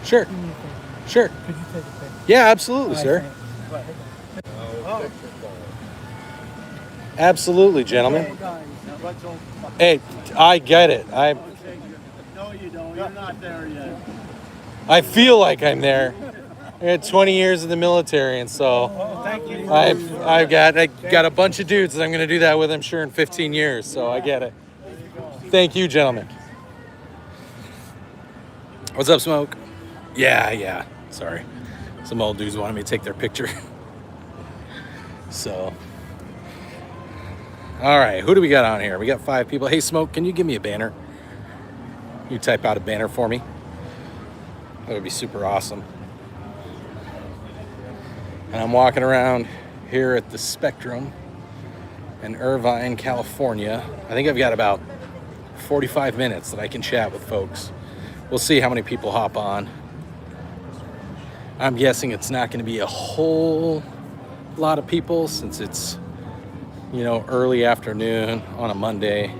Sure. Do me a favor. Sure. Could you take a picture? Yeah, absolutely, sir. Oh. Absolutely, gentlemen. Okay. Hey, I get it. No, you don't. You're not there yet. I feel like I'm there. I had 20 years in the military, and so Thank you. I got a bunch of dudes that I'm going to do that with, I'm sure, in 15 years. So I get it. Thank you, gentlemen. What's up, Smoke? Yeah. Sorry. Some old dudes wanted me to take their picture. So, all right. Who do we got on here? We got 5 people. Hey, Smoke, can you give me a banner? You type out a banner for me? That would be super awesome. And I'm walking around here at the Spectrum in Irvine, California. I think I've got about 45 minutes that I can chat with folks. We'll see how many people hop on. I'm guessing it's not going to be a whole lot of people since it's, early afternoon on a Monday.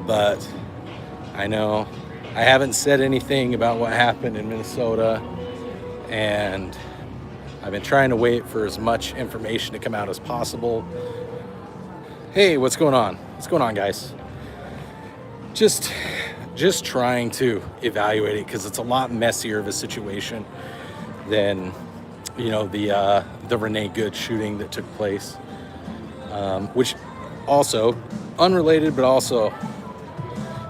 But I know I haven't said anything about what happened in Minnesota, and I've been trying to wait for as much information to come out as possible. Hey, what's going on? What's going on, guys? Just trying to evaluate it because it's a lot messier of a situation than, the Renee Good shooting that took place, which also unrelated, but also,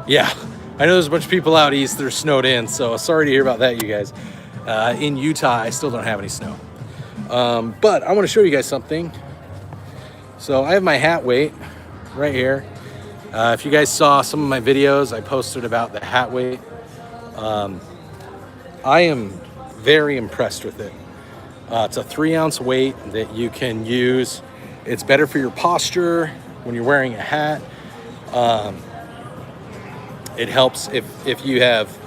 yeah, I know there's a bunch of people out east that are snowed in, so sorry to hear about that, you guys. In Utah, I still don't have any snow. But I want to show you guys something. So I have my hat weight right here. If you guys saw some of my videos, I posted about the hat weight. I am very impressed with it. It's a 3-ounce weight that you can use. It's better for your posture when you're wearing a hat. It helps if you have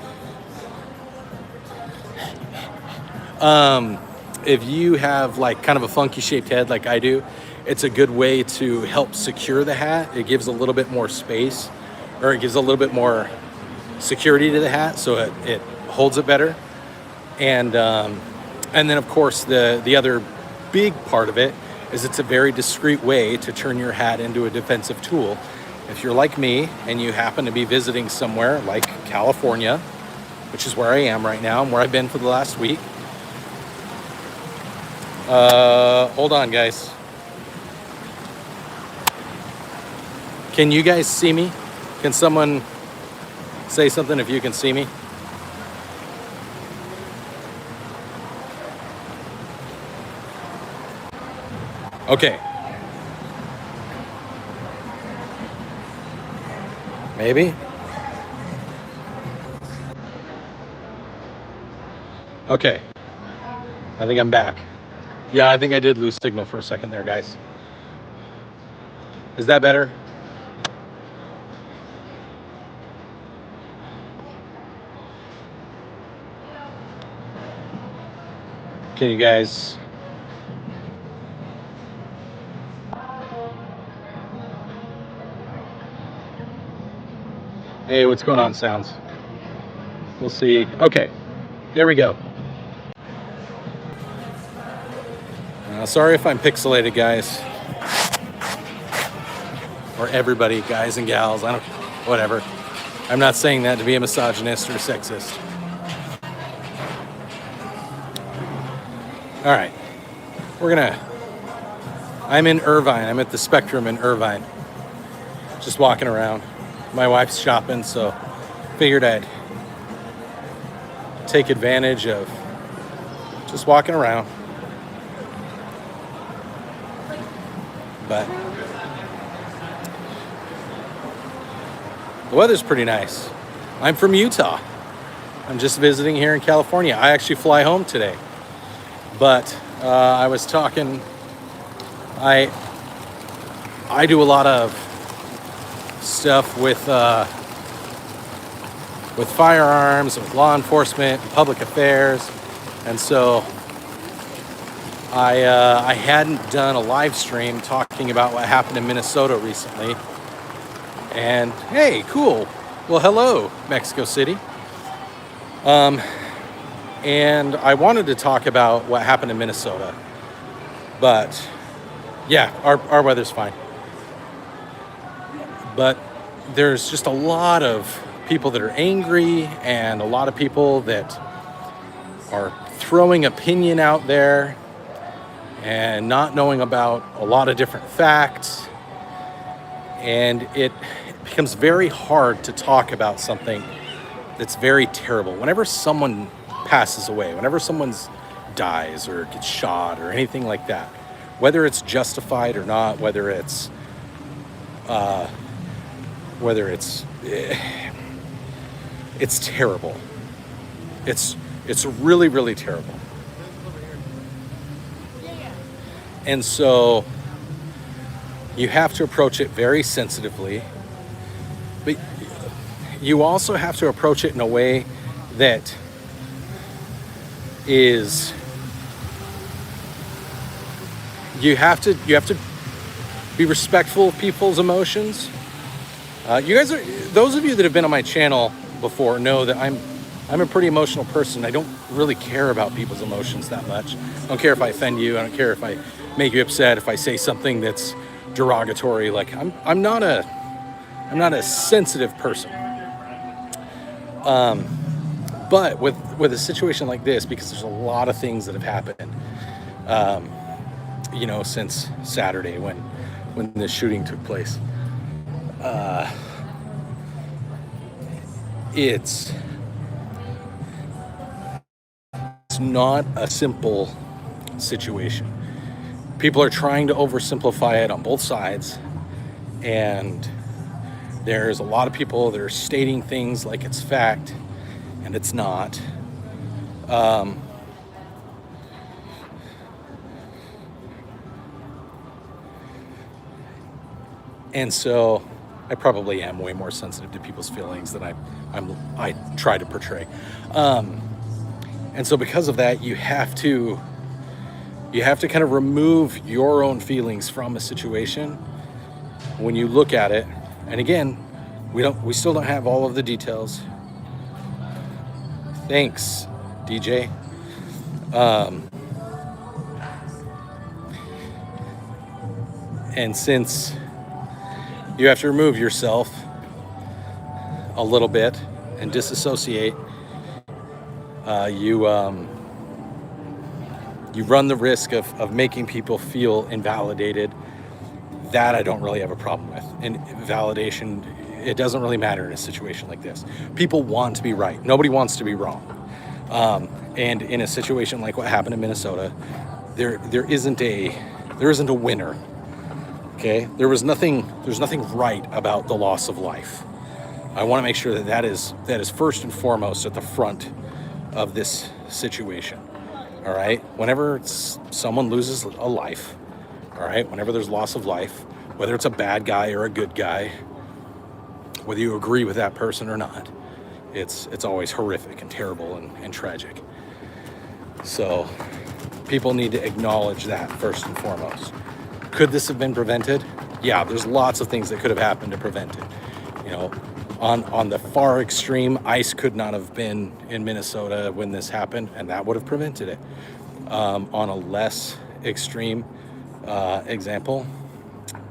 like kind of a funky shaped head like I do. It's a good way to help secure the hat. It gives a little bit more space, or it gives a little bit more security to the hat, so it holds it better. And then of course the other big part of it is it's a very discreet way to turn your hat into a defensive tool. If you're like me and you happen to be visiting somewhere like California, which is where I am right now and where I've been for the last week. Hold on, guys. Can you guys see me? Can someone say something if you can see me? Okay. Maybe? Okay. I think I'm back. Yeah, I think I did lose signal for a second there, guys. Is that better? Can you guys... Hey, what's going on, Sounds? We'll see. Okay, there we go. Sorry if I'm pixelated, guys. Or everybody, guys and gals. I don't... Whatever. I'm not saying that to be a misogynist or sexist. All right. I'm in Irvine. I'm at the Spectrum in Irvine. Just walking around. My wife's shopping, so figured I'd take advantage of just walking around. But the weather's pretty nice. I'm from Utah. I'm just visiting here in California. I actually fly home today. But I was talking, I do a lot of stuff with firearms, with law enforcement, and public affairs, and so I hadn't done a live stream talking about what happened in Minnesota recently. And hey, cool. Well, hello, Mexico City. And I wanted to talk about what happened in Minnesota, but yeah, our weather's fine. But there's just a lot of people that are angry and a lot of people that are throwing opinion out there and not knowing about a lot of different facts. And it becomes very hard to talk about something that's very terrible. Whenever someone passes away, whenever someone dies or gets shot or anything like that, whether it's justified or not, whether it's it's terrible. It's really, really terrible. And so you have to approach it very sensitively, but you also have to approach it in a way that is, you have to be respectful of people's emotions. You guys are, those of you that have been on my channel before know that I'm a pretty emotional person. I don't really care about people's emotions that much. I don't care if I offend you. I don't care if I make you upset, if I say something that's derogatory. Like I'm not a sensitive person. But with a situation like this, because there's a lot of things that have happened, since Saturday when this shooting took place, it's not a simple situation. People are trying to oversimplify it on both sides, and there's a lot of people that are stating things like it's fact, and it's not. And so I probably am way more sensitive to people's feelings than I try to portray. And so because of that, you have to kind of remove your own feelings from a situation when you look at it. And again, we still don't have all of the details. Thanks, DJ. And since you have to remove yourself a little bit and disassociate, you run the risk of making people feel invalidated. That I don't really have a problem with. And validation, it doesn't really matter in a situation like this. People want to be right. Nobody wants to be wrong. And in a situation like what happened in Minnesota, there isn't a winner. Okay, there's nothing right about the loss of life. I want to make sure that is first and foremost at the front of this situation. All right, whenever someone loses a life, all right, whenever there's loss of life, whether it's a bad guy or a good guy, whether you agree with that person or not, it's always horrific and terrible and tragic. So people need to acknowledge that first and foremost. Could this have been prevented? Yeah, there's lots of things that could have happened to prevent it. On the far extreme, ice could not have been in Minnesota when this happened, and that would have prevented it. On a less extreme example,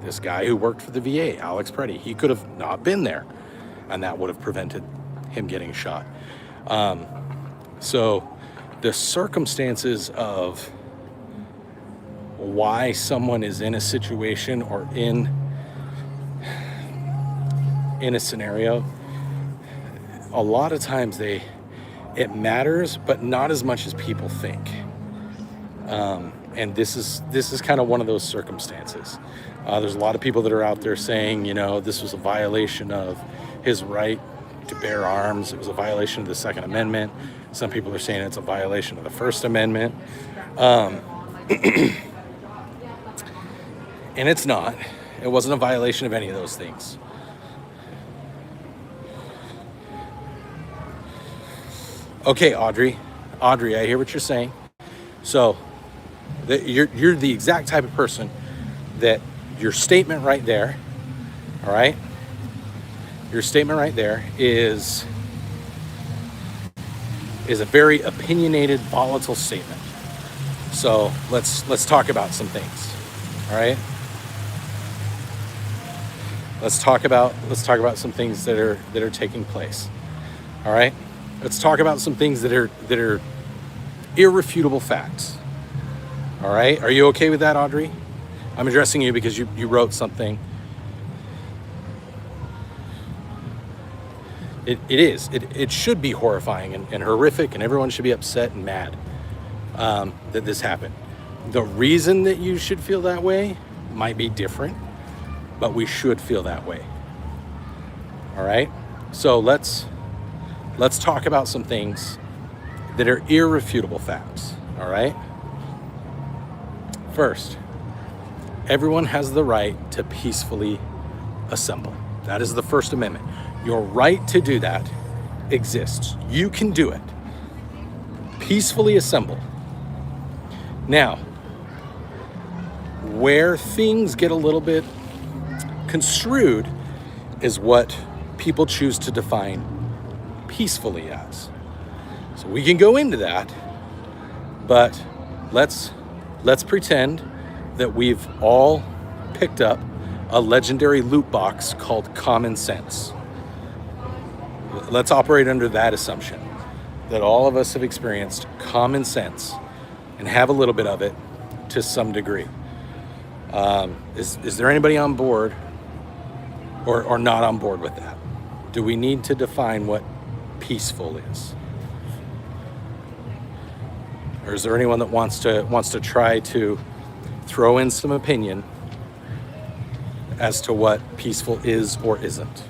this guy who worked for the VA, Alex Pretti, he could have not been there, and that would have prevented him getting shot. So the circumstances of why someone is in a situation or in a scenario, a lot of times it matters, but not as much as people think. And this is kind of one of those circumstances. There's a lot of people that are out there saying, this was a violation of his right to bear arms. It was a violation of the Second Amendment. Some people are saying it's a violation of the First Amendment. And it's not. It wasn't a violation of any of those things. Okay, Audrey, I hear what you're saying. So you're the exact type of person that your statement right there, all right? Your statement right there is is a very opinionated, volatile statement. So let's talk about some things. All right. Let's talk about some things that are taking place. All right. Let's talk about some things that are irrefutable facts. All right. Are you okay with that, Audrey? I'm addressing you because you wrote something. It should be horrifying and horrific, and everyone should be upset and mad that this happened. The reason that you should feel that way might be different, but we should feel that way. All right. So let's talk about some things that are irrefutable facts. All right. First, everyone has the right to peacefully assemble. That is the First Amendment. Your right to do that exists. You can do it. Peacefully assemble. Now, where things get a little bit construed is what people choose to define peacefully as. So we can go into that, but let's pretend that we've all picked up a legendary loot box called common sense. Let's operate under that assumption that all of us have experienced common sense and have a little bit of it to some degree. Is there anybody on board or not on board with that? Do we need to define what peaceful is? Or is there anyone that wants to try to throw in some opinion as to what peaceful is or isn't?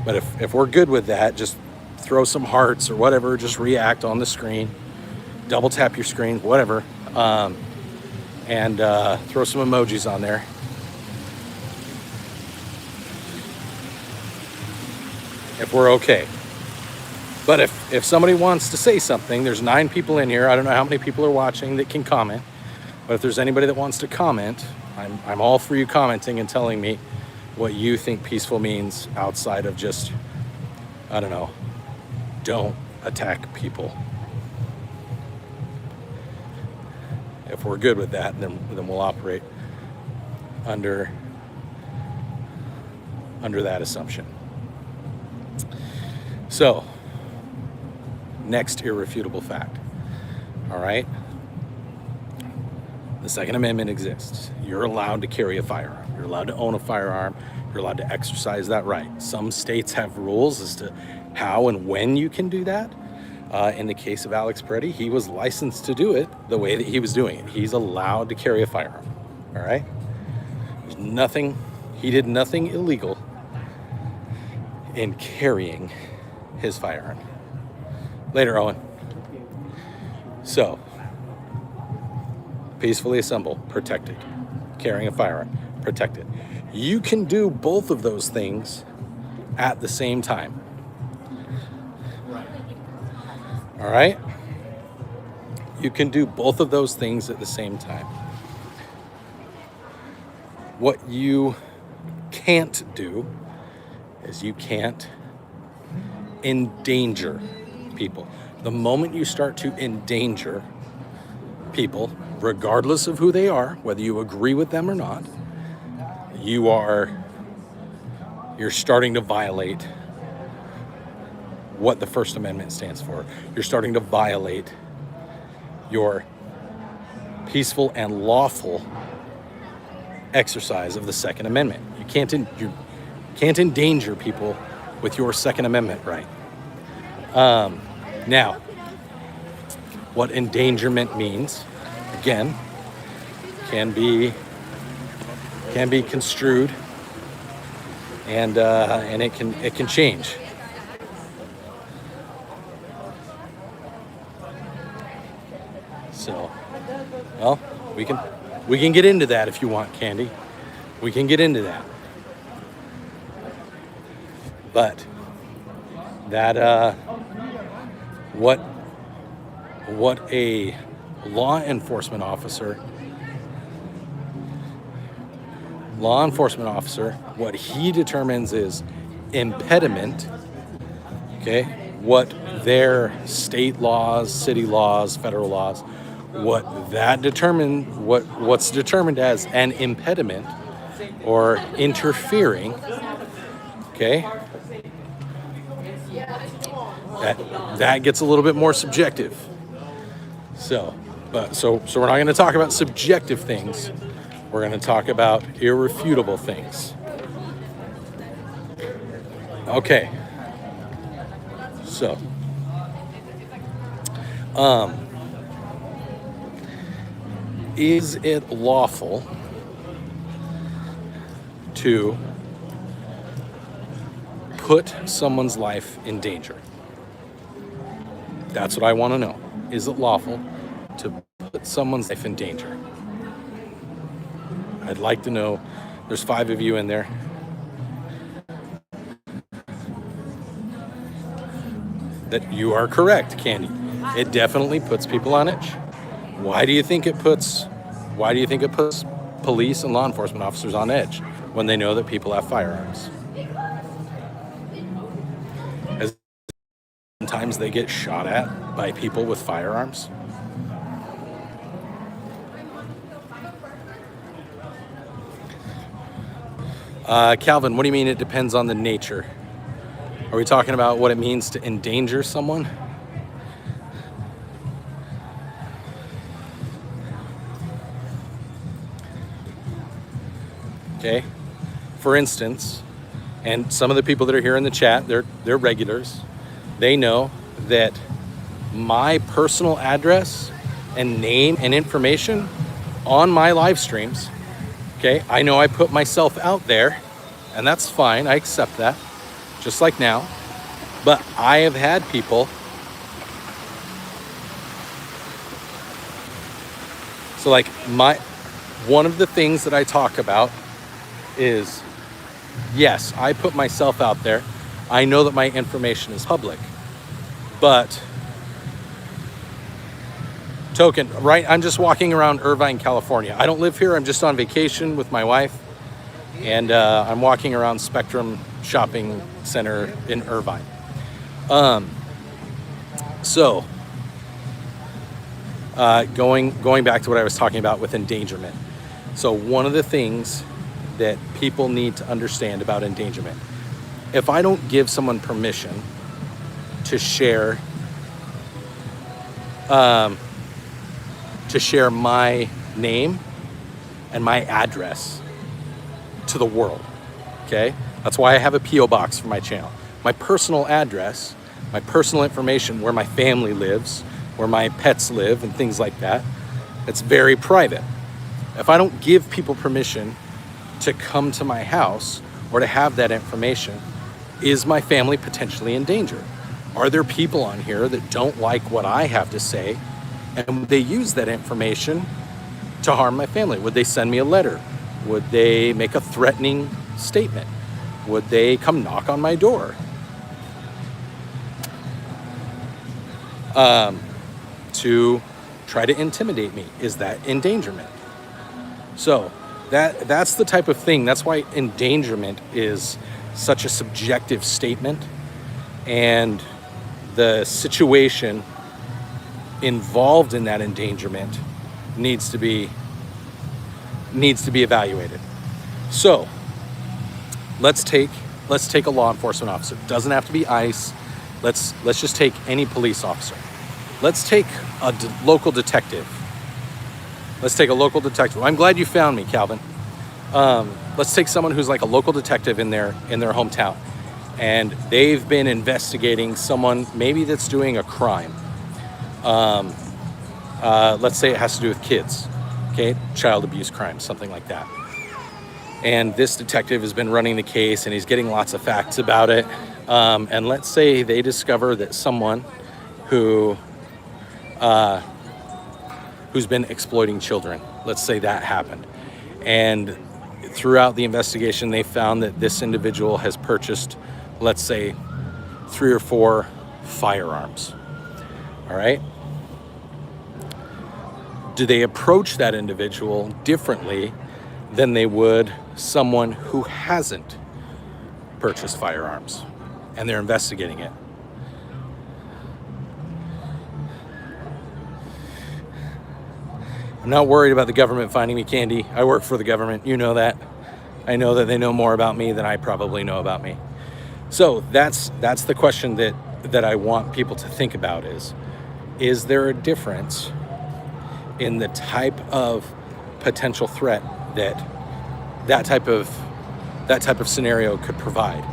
But if we're good with that, just throw some hearts or whatever, just react on the screen, double tap your screen, whatever, and throw some emojis on there. If we're okay. But if somebody wants to say something, there's 9 people in here. I don't know how many people are watching that can comment, but if there's anybody that wants to comment, I'm all for you commenting and telling me what you think peaceful means outside of just, I don't know, don't attack people. If we're good with that, then we'll operate under that assumption. So, next irrefutable fact. All right? The Second Amendment exists. You're allowed to carry a firearm. You're allowed to own a firearm. You're allowed to exercise that right. Some states have rules as to how and when you can do that. In the case of Alex Pretti, he was licensed to do it the way that he was doing it. He's allowed to carry a firearm. All right? There's nothing, he did nothing illegal in carrying his firearm. Later, Owen. So, peacefully assemble, protected. Carrying a firearm, protected. You can do both of those things at the same time. All right? You can do both of those things at the same time. What you can't do is you can't endanger people. The moment you start to endanger people, regardless of who they are, whether you agree with them or not, you're starting to violate what the First Amendment stands for. You're starting to violate your peaceful and lawful exercise of the Second Amendment. You can't endanger people with your Second Amendment right. Now, what endangerment means, again, can be construed, and it can change. So, well, we can get into that if you want, Candy. We can get into that. But that what a law enforcement officer, what he determines is impediment, okay? what their state laws, city laws, federal laws, what's determined as an impediment or interfering, okay, that gets a little bit more subjective. So we're not going to talk about subjective things. We're going to talk about irrefutable things. Okay. So, is it lawful to put someone's life in danger? That's what I want to know. Is it lawful to put someone's life in danger? I'd like to know. There's 5 of you in there. That you are correct, Candy. It definitely puts people on edge. Why do you think it puts police and law enforcement officers on edge when they know that people have firearms? As sometimes they get shot at by people with firearms. Calvin, what do you mean it depends on the nature? Are we talking about what it means to endanger someone? Okay. For instance, and some of the people that are here in the chat, they're regulars. They know that my personal address and name and information on my live streams, okay, I know I put myself out there, and that's fine. I accept that. Just like now, but I have had people. So like one of the things that I talk about is, yes, I put myself out there. I know that my information is public, but token, right? I'm just walking around Irvine, California. I don't live here. I'm just on vacation with my wife, and I'm walking around Spectrum Shopping Center in Irvine. Going back to what I was talking about with endangerment. So one of the things that people need to understand about endangerment, if I don't give someone permission to share my name and my address to the world, okay? That's why I have a P.O. box for my channel. My personal address, my personal information, where my family lives, where my pets live, and things like that, it's very private. If I don't give people permission to come to my house or to have that information, is my family potentially in danger? Are there people on here that don't like what I have to say, and would they use that information to harm my family? Would they send me a letter? Would they make a threatening statement? Would they come knock on my door? To try to intimidate me? Is that endangerment? So that's the type of thing. That's why endangerment is such a subjective statement, and the situation involved in that endangerment needs to be evaluated. So let's take a law enforcement officer. Doesn't have to be ICE. Let's just take any police officer. Let's take a local detective. Let's take a local detective. I'm glad you found me, Calvin. Let's take someone who's like a local detective in their hometown, and they've been investigating someone maybe that's doing a crime. Let's say it has to do with kids, okay? Child abuse crime, something like that. And this detective has been running the case, and he's getting lots of facts about it. And let's say they discover that someone who's been exploiting children, let's say that happened. And throughout the investigation, they found that this individual has purchased, let's say, 3 or 4 firearms. All right? Do they approach that individual differently than they would someone who hasn't purchased firearms and they're investigating it? I'm not worried about the government finding me, Candy. I work for the government. You know that. I know that they know more about me than I probably know about me. So that's the question that I want people to think about is there a difference in the type of potential threat that type of scenario could provide?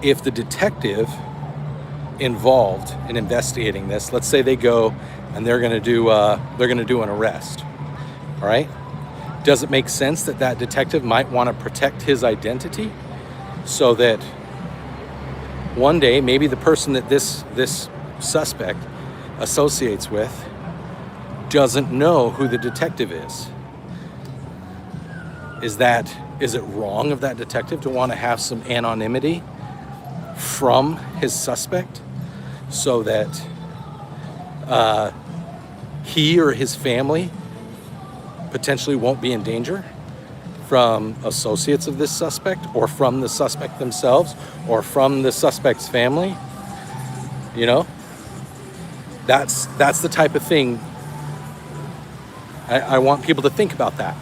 If the detective involved in investigating this, let's say they go and they're going to do an arrest, all right? Does it make sense that detective might want to protect his identity so that one day maybe the person that this suspect associates with doesn't know who the detective is? Is it wrong of that detective to want to have some anonymity from his suspect so that he or his family potentially won't be in danger from associates of this suspect, or from the suspect themselves, or from the suspect's family? You know, that's the type of thing I want people to think about. That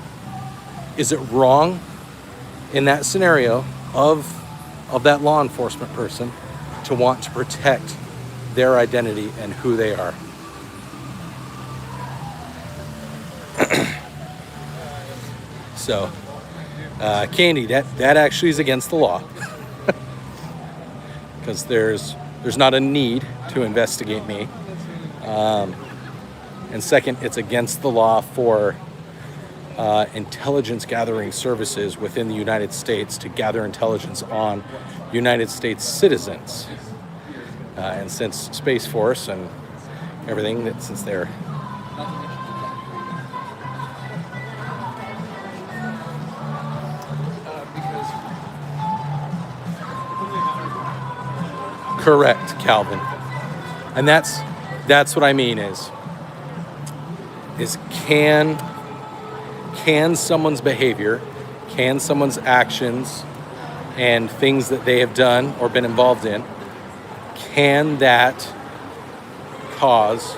is it wrong in that scenario of that law enforcement person to want to protect their identity and who they are? So, Candy, that actually is against the law, because there's not a need to investigate me. And second, it's against the law for intelligence gathering services within the United States to gather intelligence on United States citizens. And since Space Force and everything, since they're correct, Calvin. And that's what I mean is can someone's behavior, can someone's actions and things that they have done or been involved in, can that cause,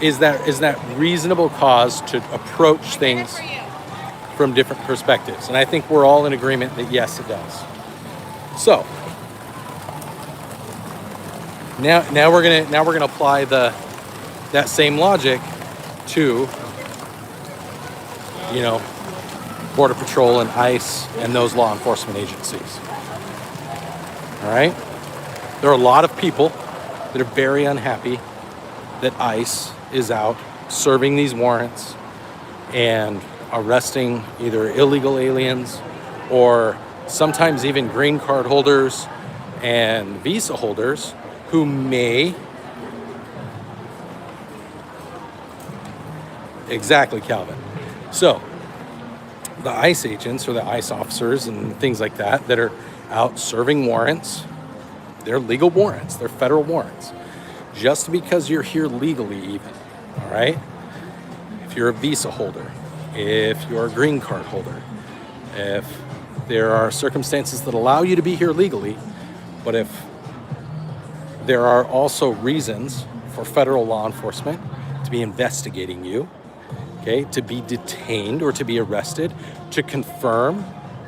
is that reasonable cause to approach things from different perspectives? And I think we're all in agreement that yes, it does. So now we're gonna apply that same logic to, you know, Border Patrol and ICE and those law enforcement agencies. All right? There are a lot of people that are very unhappy that ICE is out serving these warrants and arresting either illegal aliens or sometimes even green card holders and visa holders who may... Exactly, Calvin. So, the ICE agents or the ICE officers and things like that are out serving warrants, they're legal warrants, they're federal warrants. Just because you're here legally even, all right? If you're a visa holder, if you're a green card holder, if there are circumstances that allow you to be here legally, but if there are also reasons for federal law enforcement to be investigating you, okay, to be detained or to be arrested, to confirm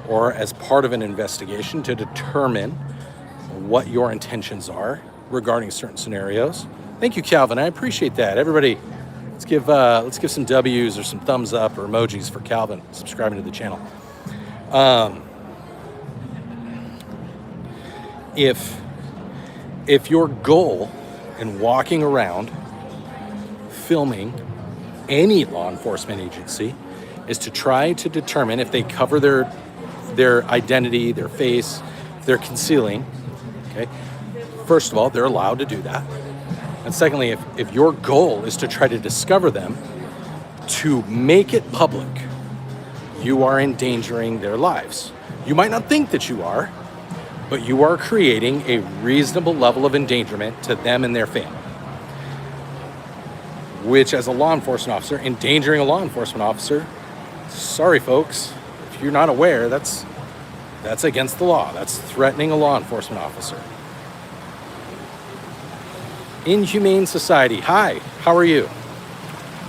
or as part of an investigation to determine what your intentions are regarding certain scenarios. Thank you, Calvin. I appreciate that. Everybody, let's give some W's or some thumbs up or emojis for Calvin subscribing to the channel. If your goal in walking around filming any law enforcement agency is to try to determine if they cover their identity, their face, if they're concealing, okay? First of all, they're allowed to do that. And secondly, if your goal is to try to discover them, to make it public, you are endangering their lives. You might not think that you are, but you are creating a reasonable level of endangerment to them and their family. Which, as a law enforcement officer, endangering a law enforcement officer, sorry folks, if you're not aware, that's against the law. That's threatening a law enforcement officer. Inhumane Society, hi, how are you?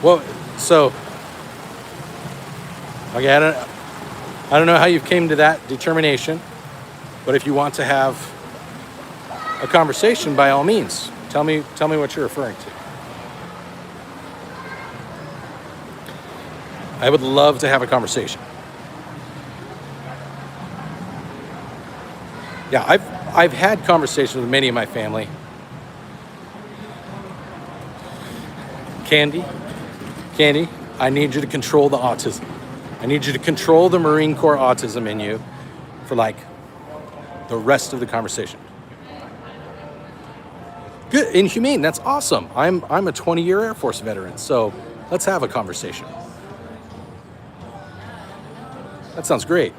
Well, so Okay, I don't know how you've came to that determination, but if you want to have a conversation, by all means, tell me what you're referring to. I would love to have a conversation. Yeah, I've had conversations with many of my family. Candy, I need you to control the autism. I need you to control the Marine Corps autism in you for like the rest of the conversation. Good, inhumane, that's awesome. I'm a 20-year Air Force veteran, so let's have a conversation. That sounds great.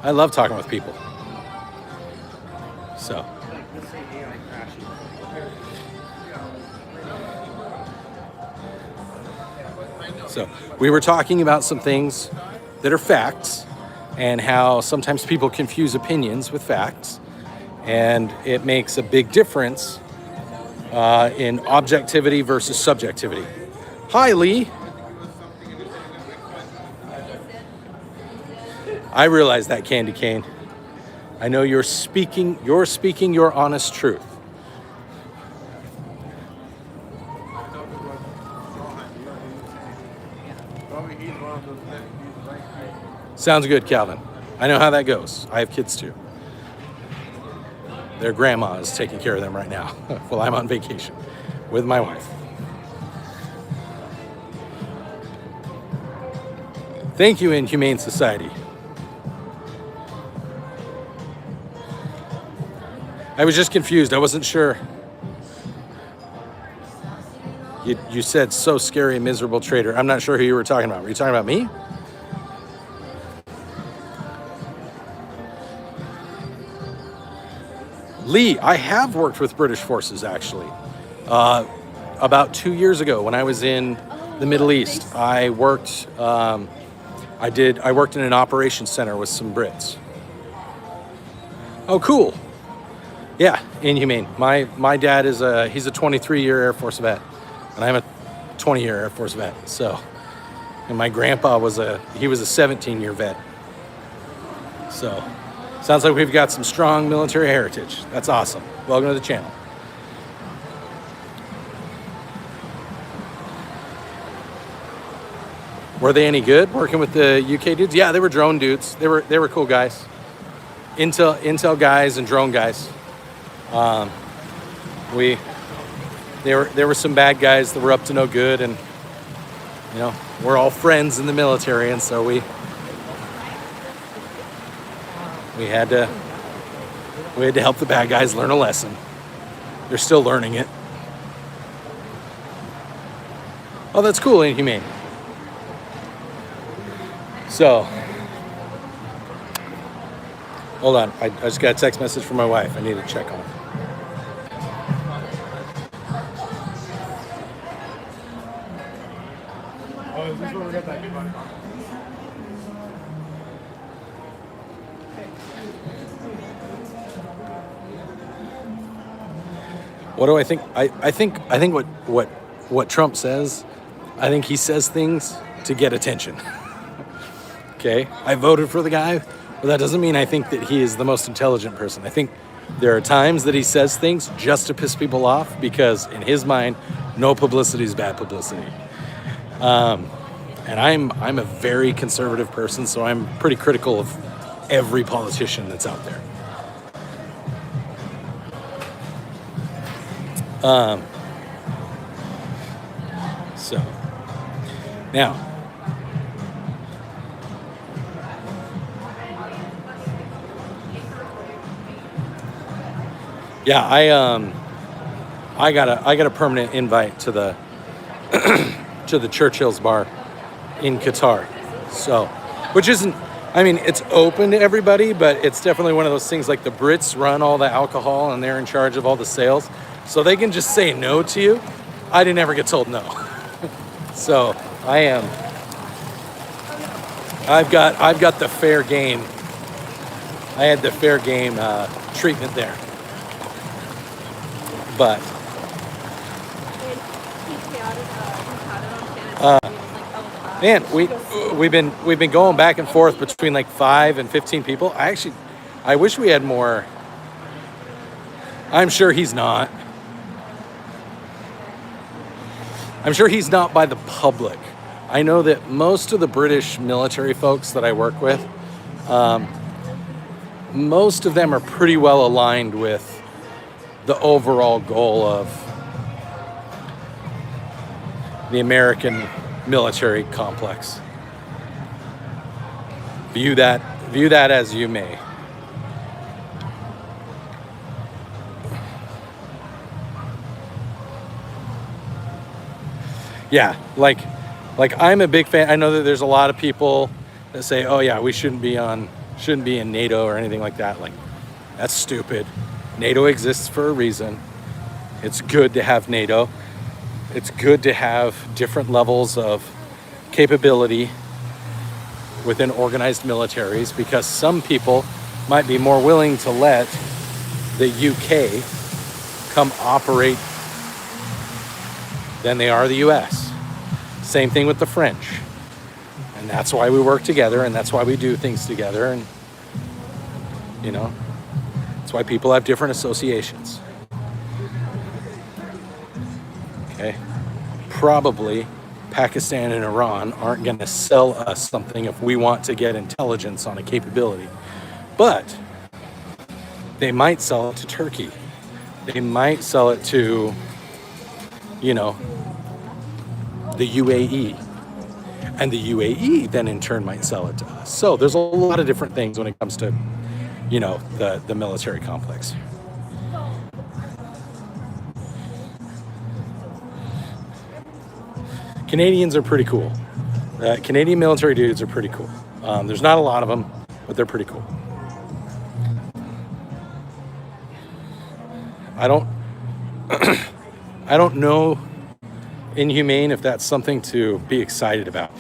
I love talking with people. So we were talking about some things that are facts and how sometimes people confuse opinions with facts, and it makes a big difference in objectivity versus subjectivity. Hi, Lee. I realize that, Candy Cane. I know you're speaking your honest truth. Sounds good, Calvin. I know how that goes. I have kids too. Their grandma is taking care of them right now while I'm on vacation with my wife. Thank you, Inhumane Society. I was just confused. I wasn't sure. You said so scary, miserable traitor. I'm not sure who you were talking about. Were you talking about me? Lee, I have worked with British forces actually. About 2 years ago when I was in the Middle East, I worked in an operations center with some Brits. Oh, cool. Yeah, inhumane. My dad he's a 23-year Air Force vet, and I'm a 20-year Air Force vet. So, and my grandpa was a 17-year vet. So, sounds like we've got some strong military heritage. That's awesome. Welcome to the channel. Were they any good working with the UK dudes? Yeah, they were drone dudes. They were cool guys. Intel guys and drone guys. There were some bad guys that were up to no good, and you know, we're all friends in the military, and so we had to help the bad guys learn a lesson. They're still learning it. Oh, that's cool, Inhumane. So, hold on. I just got a text message from my wife. I need to check on it. Oh, is this where we got that? What do I think? I think what Trump says, I think he says things to get attention. Okay? I voted for the guy, but that doesn't mean I think that he is the most intelligent person. I think there are times that he says things just to piss people off because in his mind, no publicity is bad publicity. And I'm a very conservative person, so I'm pretty critical of every politician that's out there. So now, yeah, I got a permanent invite to the to the Churchill's bar in Qatar. So, which isn't, I mean, it's open to everybody, but it's definitely one of those things like the Brits run all the alcohol and they're in charge of all the sales. So they can just say no to you. I didn't ever get told no. So I've got the fair game. I had the fair game treatment there. But Man, we've been going back and forth between like 5 and 15 people. I wish we had more. I'm sure he's not. I'm sure he's not by the public. I know that most of the British military folks that I work with, most of them are pretty well aligned with the overall goal of the American military complex. View that as you may. Yeah, like I'm a big fan. I know that there's a lot of people that say, "Oh yeah, we shouldn't be in NATO or anything like that." Like, that's stupid. NATO exists for a reason. It's good to have NATO. It's good to have different levels of capability within organized militaries, because some people might be more willing to let the UK come operate than they are the US. Same thing with the French. And that's why we work together, and that's why we do things together, and you know, that's why people have different associations. Okay. Probably Pakistan and Iran aren't going to sell us something if we want to get intelligence on a capability. But they might sell it to Turkey. They might sell it to, you know, the UAE. And the UAE then in turn might sell it to us. So there's a lot of different things when it comes to, you know, the military complex. Canadians are pretty cool. Canadian military dudes are pretty cool. There's not a lot of them, but they're pretty cool. I don't know, inhumane, if that's something to be excited about.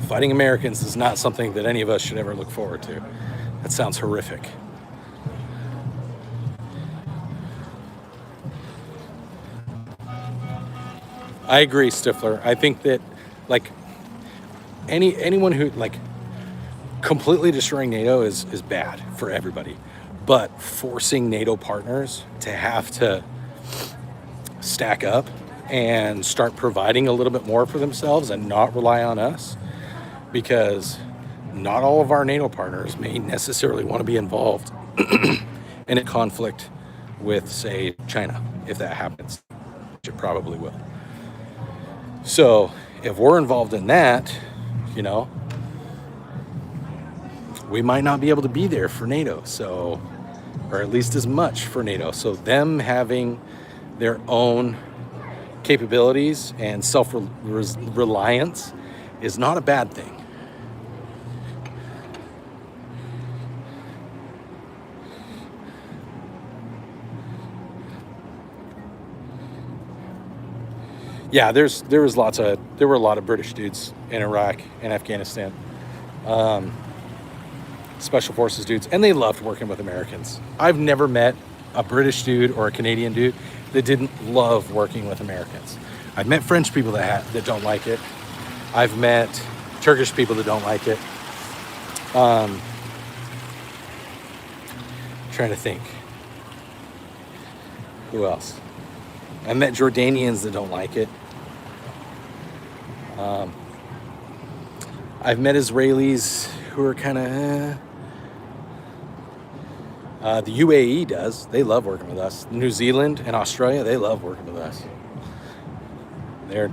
Fighting Americans is not something that any of us should ever look forward to. That sounds horrific. I agree, Stifler. I think that, like, anyone who, like, completely destroying NATO is bad for everybody. But forcing NATO partners to have to stack up and start providing a little bit more for themselves and not rely on us, because not all of our NATO partners may necessarily want to be involved in a conflict with, say, China, if that happens, which it probably will. So if we're involved in that, you know, we might not be able to be there for NATO, so, or at least as much for NATO. So them having their own capabilities and self-reliance is not a bad thing. Yeah, there were a lot of British dudes in Iraq and Afghanistan, special forces dudes, and they loved working with Americans. I've never met a British dude or a Canadian dude that didn't love working with Americans. I've met French people that don't like it. I've met Turkish people that don't like it. Trying to think. Who else? I met Jordanians that don't like it. I've met Israelis who are kind of, the UAE does. They love working with us. New Zealand and Australia, they love working with us. They're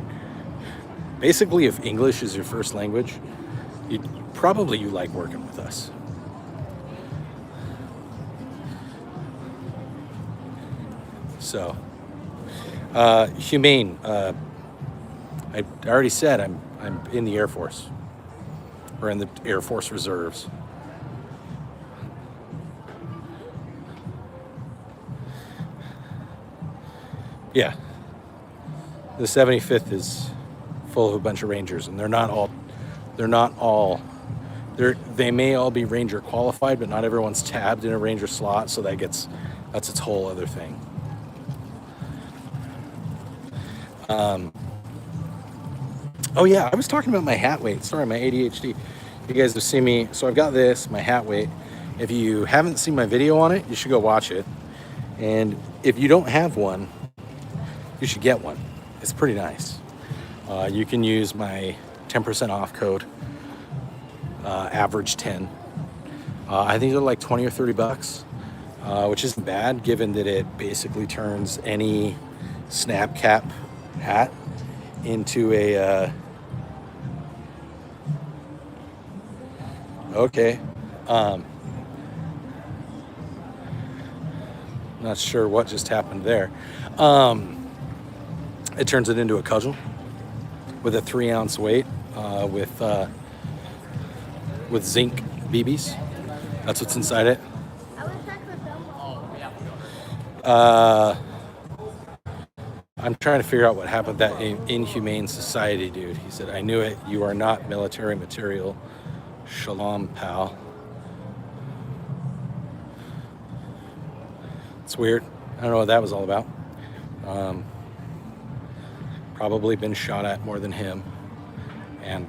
basically, if English is your first language, you like working with us. So, humane. I already said I'm in the Air Force, or in the Air Force Reserves. Yeah, the 75th is full of a bunch of Rangers, and they may all be Ranger qualified, but not everyone's tabbed in a Ranger slot, so that's its whole other thing. Oh yeah, I was talking about my hat weight. Sorry, my ADHD. You guys have seen me. So I've got this, my hat weight. If you haven't seen my video on it, you should go watch it. And if you don't have one, you should get one. It's pretty nice. You can use my 10% off code, average 10. I think they're like 20 or 30 bucks, which isn't bad given that it basically turns any snap cap hat into a, okay. Not sure what just happened there. It turns it into a cudgel with a 3-ounce weight, with zinc BBs. That's what's inside it. I'm trying to figure out what happened to that inhumane society, dude. He said, I knew it. You are not military material. Shalom, pal. It's weird. I don't know what that was all about. Probably been shot at more than him. And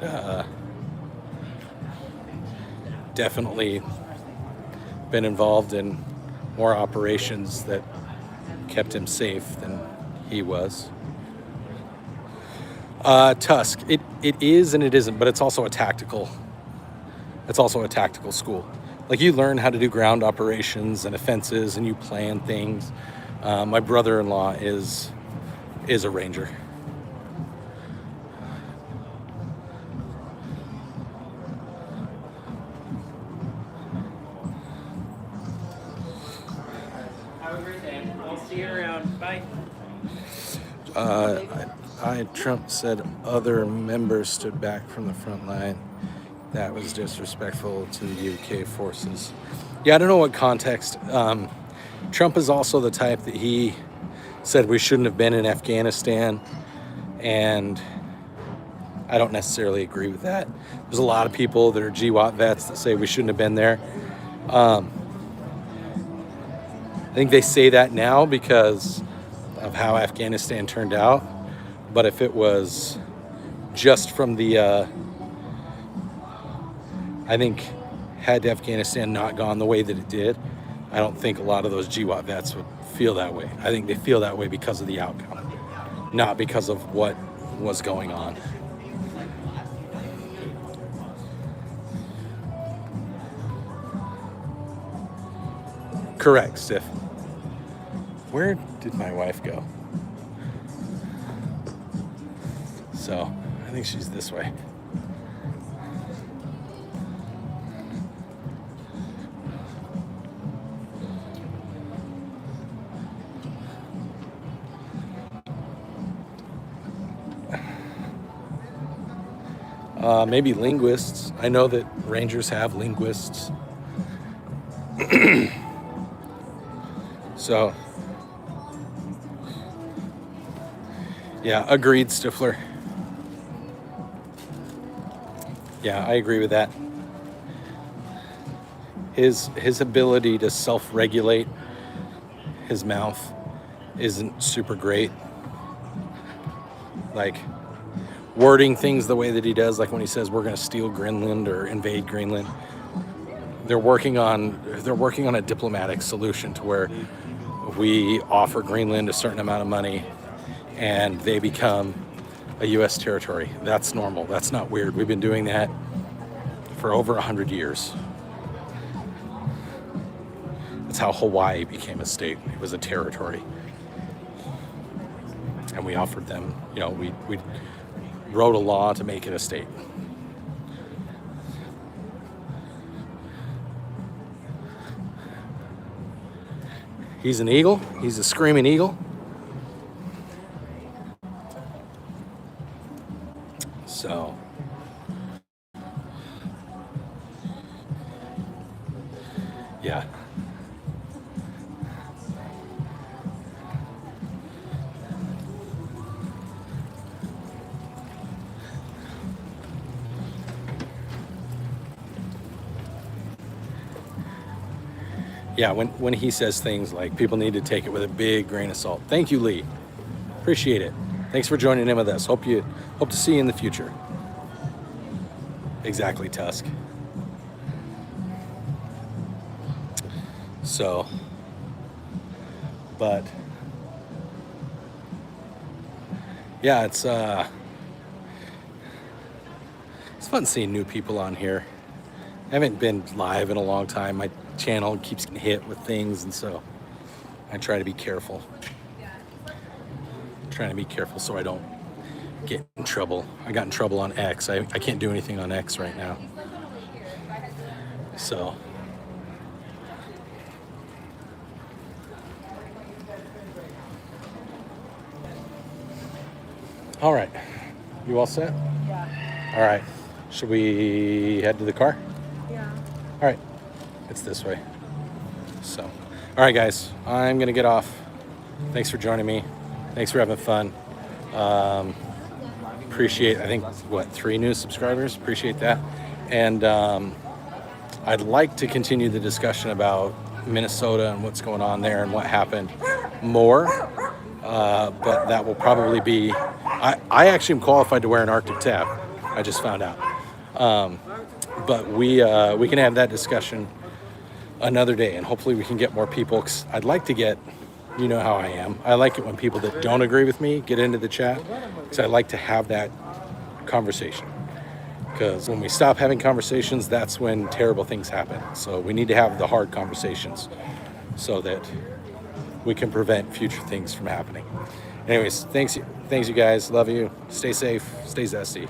definitely been involved in more operations that kept him safe than he was. Tusk. It is and it isn't, but it's also a tactical school. Like, you learn how to do ground operations and offenses, and you plan things. My brother-in-law is a ranger. Have a great day. I'll see you around. Bye. Trump said other members stood back from the front line. That was disrespectful to the UK forces. Yeah, I don't know what context. Trump is also the type that he said we shouldn't have been in Afghanistan, and I don't necessarily agree with that. There's a lot of people that are GWAT vets that say we shouldn't have been there. I think they say that now because of how Afghanistan turned out. But if it was just from the, I think had Afghanistan not gone the way that it did, I don't think a lot of those GWAT vets would feel that way. I think they feel that way because of the outcome, not because of what was going on. Correct, Stiff. Where did my wife go? So, I think she's this way. Maybe linguists. I know that Rangers have linguists. So, yeah, agreed, Stifler. Yeah, I agree with that. His ability to self-regulate his mouth isn't super great. Like, wording things the way that he does, like when he says we're going to steal Greenland or invade Greenland. They're working on a diplomatic solution to where we offer Greenland a certain amount of money and they become a U.S. territory. That's normal. That's not weird. We've been doing that for over 100 years. That's how Hawaii became a state. It was a territory. And we offered them, we wrote a law to make it a state. He's an eagle. He's a screaming eagle. So, yeah. Yeah, when he says things like people need to take it with a big grain of salt. Thank you, Lee. Appreciate it. thanks for joining in with us. Hope to see you in the future. Exactly, Tusk. So, but yeah, it's fun seeing new people on here. I haven't been live in a long time. My channel keeps getting hit with things, and so I try to be careful. Trying to be careful so I don't get in trouble. I got in trouble on X. I can't do anything on X right now. So all right. You all set? Yeah. All right. Should we head to the car? Yeah. All right. It's this way. So, all right, guys. I'm going to get off. Thanks for joining me. Thanks for having fun. Appreciate, I think, 3 new subscribers. Appreciate that. And I'd like to continue the discussion about Minnesota and what's going on there and what happened more. But that will probably be, I actually am qualified to wear an Arctic tab. I just found out. But we can have that discussion another day, and hopefully we can get more people. 'Cause I'd like to get, you know how I am. I like it when people that don't agree with me get into the chat, because I like to have that conversation. Because when we stop having conversations, that's when terrible things happen. So we need to have the hard conversations so that we can prevent future things from happening. Anyways, thanks you guys. Love you. Stay safe. Stay zesty.